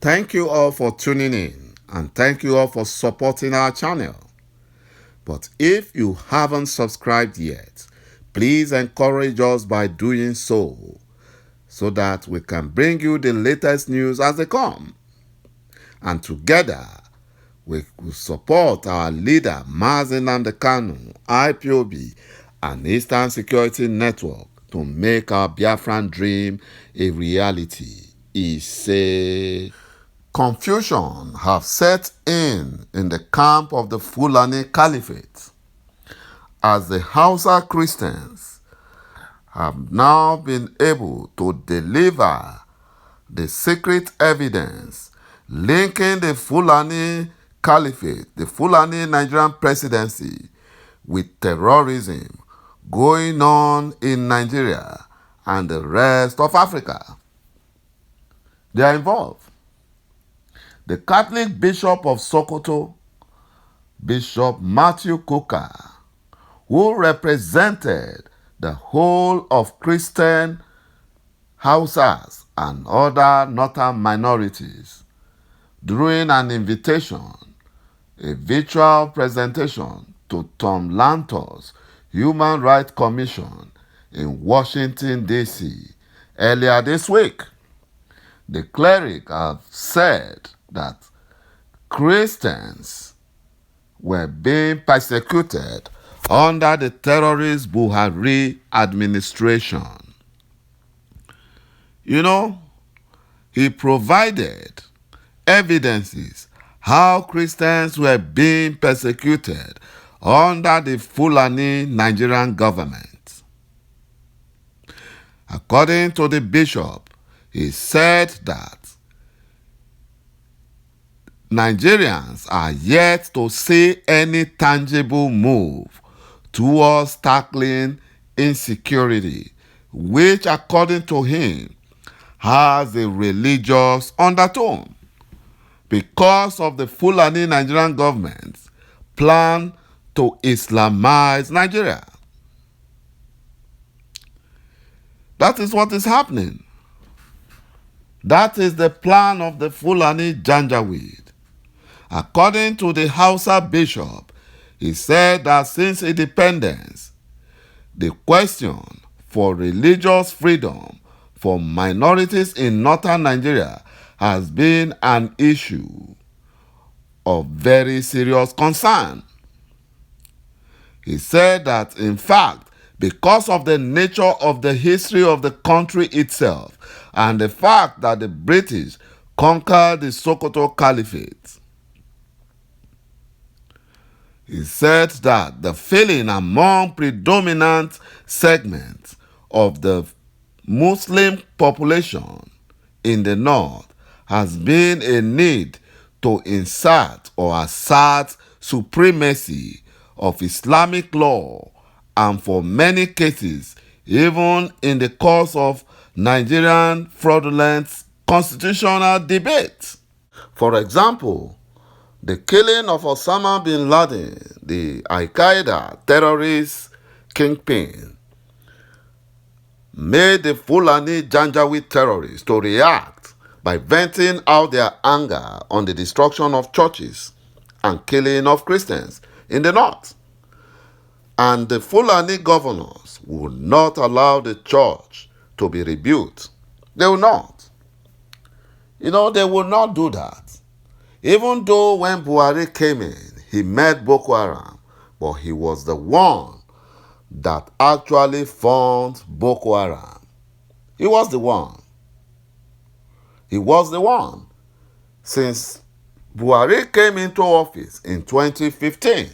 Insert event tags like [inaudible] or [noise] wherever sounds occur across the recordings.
Thank you all for tuning in and thank you all for supporting our channel. But if you haven't subscribed yet, please encourage us by doing so that we can bring you the latest news as they come. And together, we will support our leader, ŁECန့AMD IPOB, and Eastern Security Network to make our Biafran dream a reality. He said, confusion have set in the camp of the Fulani Caliphate as the HAUSA Christians have now been able to deliver the secret evidence linking the Fulani Caliphate, the Fulani Nigerian presidency, with terrorism going on in Nigeria and the rest of Africa. They are involved. The Catholic Bishop of Sokoto, Bishop Matthew Kukah, who represented the whole of Christian Hausas and other northern minorities during an invitation, a virtual presentation to Tom Lantos Human Rights Commission in Washington, D.C. earlier this week. The cleric have said that Christians were being persecuted under the terrorist Buhari administration. You know, he provided evidences how Christians were being persecuted under the Fulani Nigerian government. According to the bishop, he said that Nigerians are yet to see any tangible move towards tackling insecurity, which, according to him, has a religious undertone because of the Fulani Nigerian government's plan to Islamize Nigeria. That is what is happening. That is the plan of the Fulani Janjaweed. According to the HAUSA bishop, he said that since independence, the question for religious freedom for minorities in northern Nigeria has been an issue of very serious concern. He said that, in fact, because of the nature of the history of the country itself and the fact that the British conquered the Sokoto Caliphate, he said that the feeling among predominant segments of the Muslim population in the north has been a need to insert or assert supremacy of Islamic law, and for many cases, even in the course of Nigerian fraudulent constitutional debate. For example, the killing of Osama bin Laden, the Al-Qaeda terrorist kingpin, made the Fulani Janjaweed terrorists to react by venting out their anger on the destruction of churches and killing of Christians in the north. And the Fulani governors would not allow the church to be rebuilt. They will not. They will not do that. Even though when Buhari came in, he met Boko Haram, but he was the one that actually formed Boko Haram. He was the one. He was the one. Since Buhari came into office in 2015,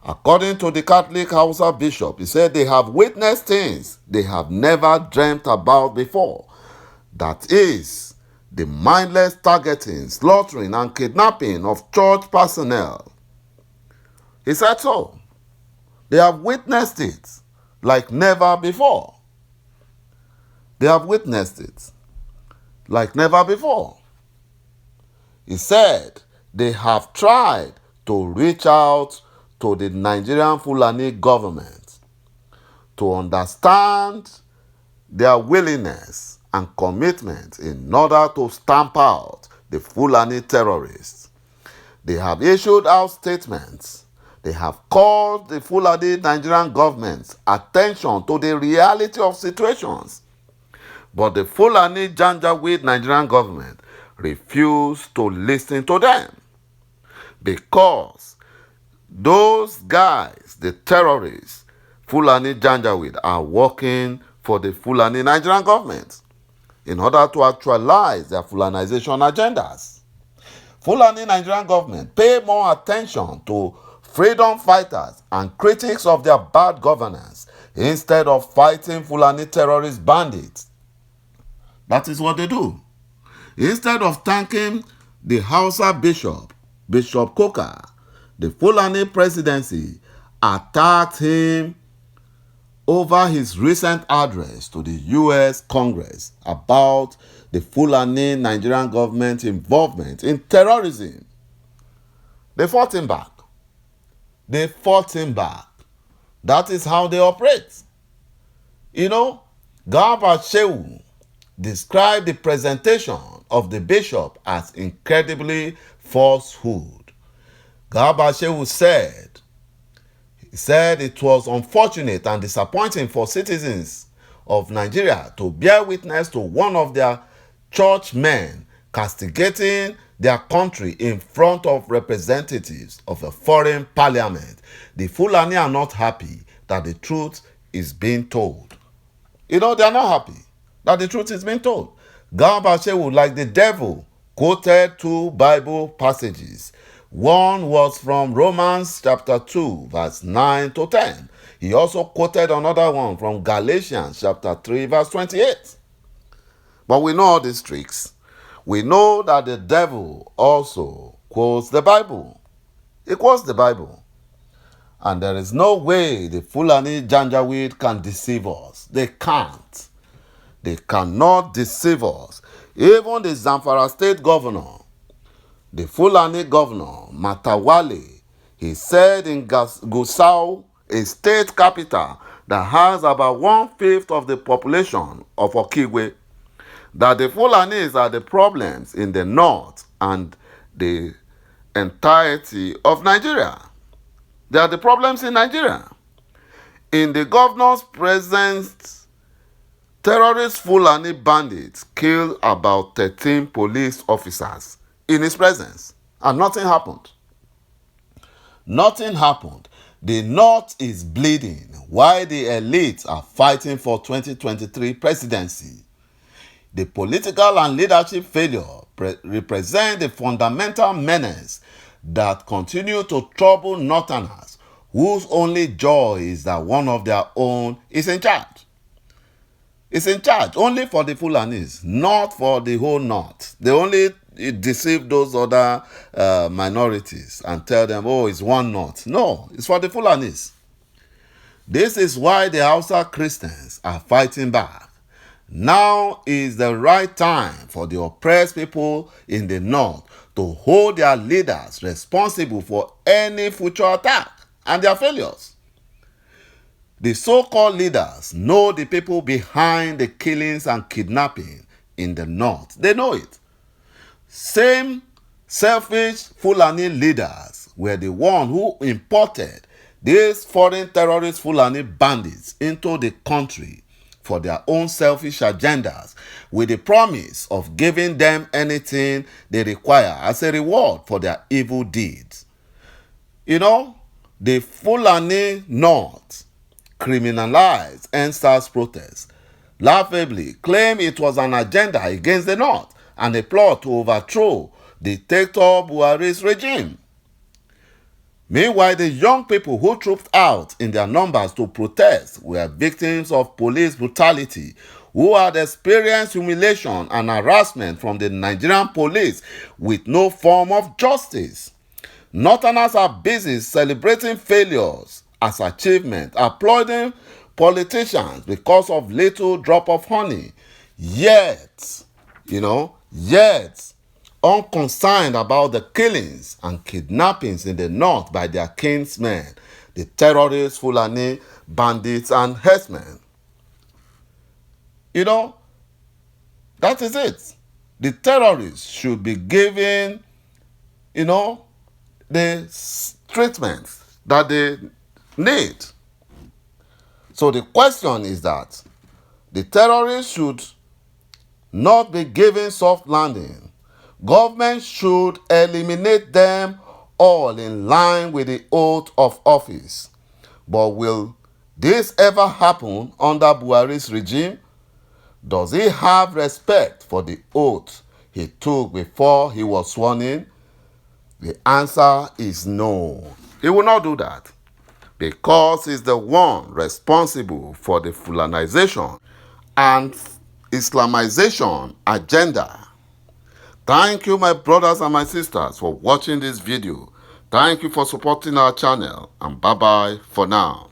according to the Catholic HAUSA bishop, he said they have witnessed things they have never dreamt about before. That is, the mindless targeting, slaughtering, and kidnapping of church personnel. He said so. They have witnessed it like never before. They have witnessed it like never before. He said they have tried to reach out to the Nigerian Fulani government to understand their willingness and commitment in order to stamp out the Fulani terrorists. They have issued out statements. They have called the Fulani Nigerian government's attention to the reality of situations. But the Fulani Janjaweed Nigerian government refused to listen to them because those guys, the terrorists, Fulani Janjaweed, are working for the Fulani Nigerian government in order to actualize their Fulanization agendas. Fulani Nigerian government pay more attention to freedom fighters and critics of their bad governance instead of fighting Fulani terrorist bandits. That is what they do. Instead of thanking the HAUSA Bishop Koka, the Fulani presidency attacked him over his recent address to the U.S. Congress about the Fulani Nigerian government involvement in terrorism. They fought him back. They fought him back. That is how they operate. You know, ḵ [silence] described the presentation of the bishop as incredibly falsehood. said it was unfortunate and disappointing for citizens of Nigeria to bear witness to one of their churchmen castigating their country in front of representatives of a foreign parliament. The Fulani are not happy that the truth is being told. You know, they are not happy that the truth is being told. ḵ [silence] like the devil, quoted two Bible passages. One was from Romans chapter 2, verse 9 to 10. He also quoted another one from Galatians chapter 3, verse 28. But we know all these tricks. We know that the devil also quotes the Bible. He quotes the Bible. And there is no way the Fulani Janjaweed can deceive us. They can't. They cannot deceive us. Even the Zamfara state governor, the Fulani governor, Matawale, he said in Gusau, a state capital that has about 1/5 of the population of Okigwe, that the Fulanis are the problems in the north and the entirety of Nigeria. They are the problems in Nigeria. In the governor's presence, terrorist Fulani bandits killed about 13 police officers in his presence, and nothing happened. Nothing happened. The north is bleeding while the elites are fighting for 2023 presidency. The political and leadership failure represent the fundamental menace that continue to trouble northerners, whose only joy is that one of their own is in charge. It's in charge only for the Fulanis, not for the whole north. They only deceive those other minorities and tell them, oh, it's one north. No, it's for the Fulanis. This is why the Hausa Christians are fighting back. Now is the right time for the oppressed people in the north to hold their leaders responsible for any future attack and their failures. The so-called leaders know the people behind the killings and kidnapping in the north. They know it. Same selfish Fulani leaders were the ones who imported these foreign terrorist Fulani bandits into the country for their own selfish agendas, with the promise of giving them anything they require as a reward for their evil deeds. You know, the Fulani North criminalized EndSARS protests, laughably claimed it was an agenda against the North and a plot to overthrow dictator Buhari's regime. Meanwhile, the young people who trooped out in their numbers to protest were victims of police brutality, who had experienced humiliation and harassment from the Nigerian police with no form of justice. Northerners are busy celebrating failures as achievement, applauding politicians because of little drop of honey. Yet, unconcerned about the killings and kidnappings in the north by their kinsmen, the terrorists, Fulani, bandits, and herdsmen. That is it. The terrorists should be given, the treatment that they need. So the question is that the terrorists should not be given soft landing. Government should eliminate them all in line with the oath of office. But will this ever happen under Buhari's regime? Does he have respect for the oath he took before he was sworn in? The answer is no. He will not do that because he's the one responsible for the Fulanization and Islamization agenda. Thank you, my brothers and my sisters, for watching this video. Thank you for supporting our channel, and bye-bye for now.